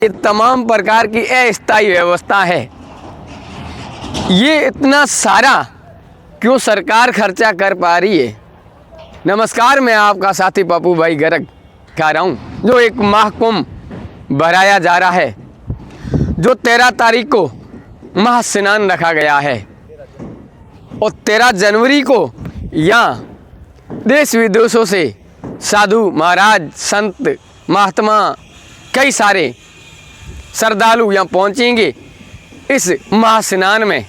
ये तमाम प्रकार की अस्थायी व्यवस्था है। ये इतना सारा क्यों सरकार खर्चा कर पा रही है? नमस्कार, मैं आपका साथी पप्पू भाई गर्ग कह रहा हूँ। जो एक महाकुंभ भराया जा रहा है, जो 13 तारीख को महास्नान रखा गया है और 13 जनवरी को यहाँ देश विदेशों से साधु महाराज, संत, महात्मा, कई सारे श्रद्धालु यहाँ पहुँचेंगे इस महास्नान में।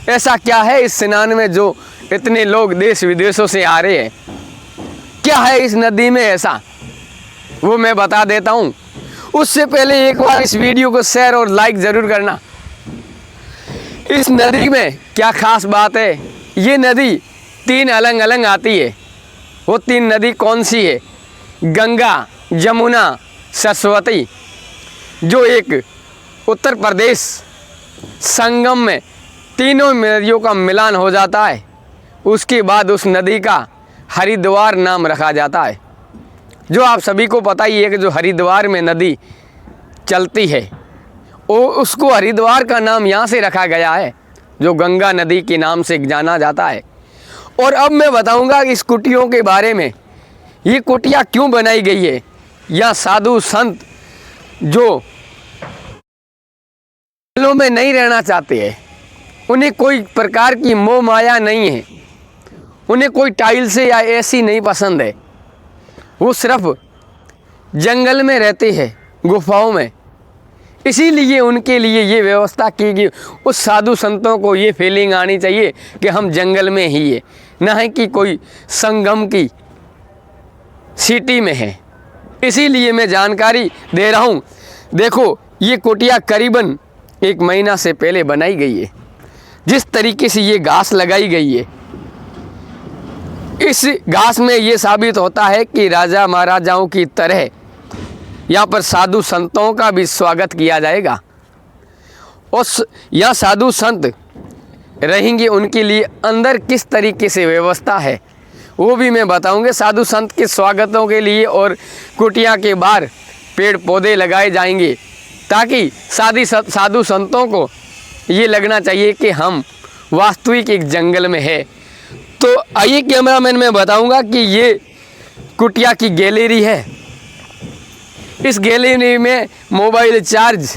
ऐसा क्या है इस स्नान में जो इतने लोग देश विदेशों से आ रहे हैं? क्या है इस नदी में ऐसा, वो मैं बता देता हूँ। उससे पहले एक बार इस वीडियो को शेयर और लाइक ज़रूर करना। इस नदी में क्या खास बात है? ये नदी 3 अलग अलग आती है। वो 3 नदी कौन सी है? गंगा, यमुना, सरस्वती। जो एक उत्तर प्रदेश संगम में तीनों नदियों का मिलान हो जाता है, उसके बाद उस नदी का हरिद्वार नाम रखा जाता है। जो आप सभी को पता ही है कि जो हरिद्वार में नदी चलती है, वो उसको हरिद्वार का नाम यहाँ से रखा गया है, जो गंगा नदी के नाम से जाना जाता है। और अब मैं बताऊंगा इस कुटियों के बारे में। ये कुटिया क्यों बनाई गई है? या साधु संत जो महलों में नहीं रहना चाहते हैं, उन्हें कोई प्रकार की मोह माया नहीं है, उन्हें कोई टाइल्स या एसी नहीं पसंद है, वो सिर्फ जंगल में रहते हैं, गुफाओं में। इसीलिए उनके लिए ये व्यवस्था की गई। उस साधु संतों को ये फीलिंग आनी चाहिए कि हम जंगल में ही है, ना है कि कोई संगम की सिटी में है। इसीलिए मैं जानकारी दे रहा हूँ। देखो, ये कुटिया करीबन 1 महीना से पहले बनाई गई है। जिस तरीके से ये घास लगाई गई है, इस घास में ये साबित होता है कि राजा महाराजाओं की तरह यहाँ पर साधु संतों का भी स्वागत किया जाएगा। और यहाँ साधु संत रहेंगे, उनके लिए अंदर किस तरीके से व्यवस्था है वो भी मैं बताऊंगा। साधु संत के स्वागतों के लिए और कुटिया के बाहर पेड़ पौधे लगाए जाएंगे, ताकि साधु संतों को ये लगना चाहिए कि हम वास्तविक एक जंगल में है। तो आइए कैमरामैन मैं बताऊंगा कि ये कुटिया की गैलरी है। इस गैलरी में मोबाइल चार्ज,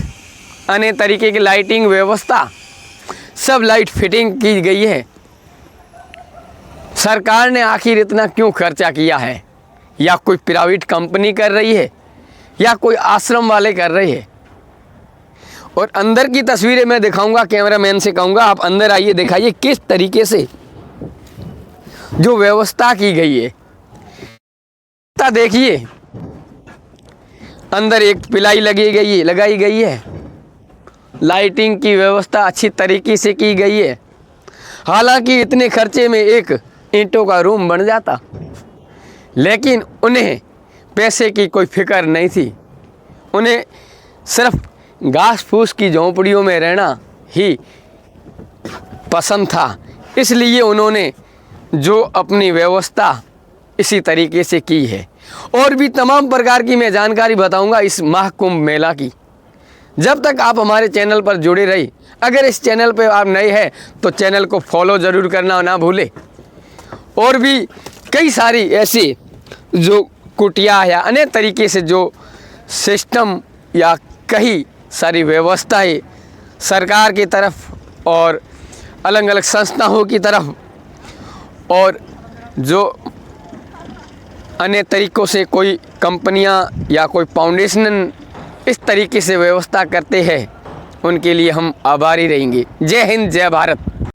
अन्य तरीके की लाइटिंग व्यवस्था, सब लाइट फिटिंग की गई है। सरकार ने आखिर इतना क्यों खर्चा किया है? या कोई प्राइवेट कंपनी कर रही है, या कोई आश्रम वाले कर रहे हैं? और अंदर की तस्वीरें मैं दिखाऊंगा। कैमरामैन से कहूँगा आप अंदर आइए, दिखाइए किस तरीके से जो व्यवस्था की गई है। देखिए, अंदर एक पिलाई लगाई गई है। लाइटिंग की व्यवस्था अच्छी तरीके से की गई है। हालांकि इतने खर्चे में एक ईंटों का रूम बन जाता, लेकिन उन्हें पैसे की कोई फिक्र नहीं थी। उन्हें सिर्फ घास फूस की झोंपड़ियों में रहना ही पसंद था। इसलिए उन्होंने जो अपनी व्यवस्था इसी तरीके से की है। और भी तमाम प्रकार की मैं जानकारी बताऊंगा इस महाकुंभ मेला की। जब तक आप हमारे चैनल पर जुड़े रही। अगर इस चैनल पर आप नए हैं तो चैनल को फॉलो ज़रूर करना ना भूलें। और भी कई सारी ऐसी जो कुटिया या अन्य तरीके से जो सिस्टम या कई सारी व्यवस्थाएं सरकार की तरफ और अलग अलग संस्थाओं की तरफ और जो अन्य तरीक़ों से कोई कंपनियां या कोई फाउंडेशन इस तरीके से व्यवस्था करते हैं, उनके लिए हम आभारी रहेंगे। जय हिंद, जय भारत।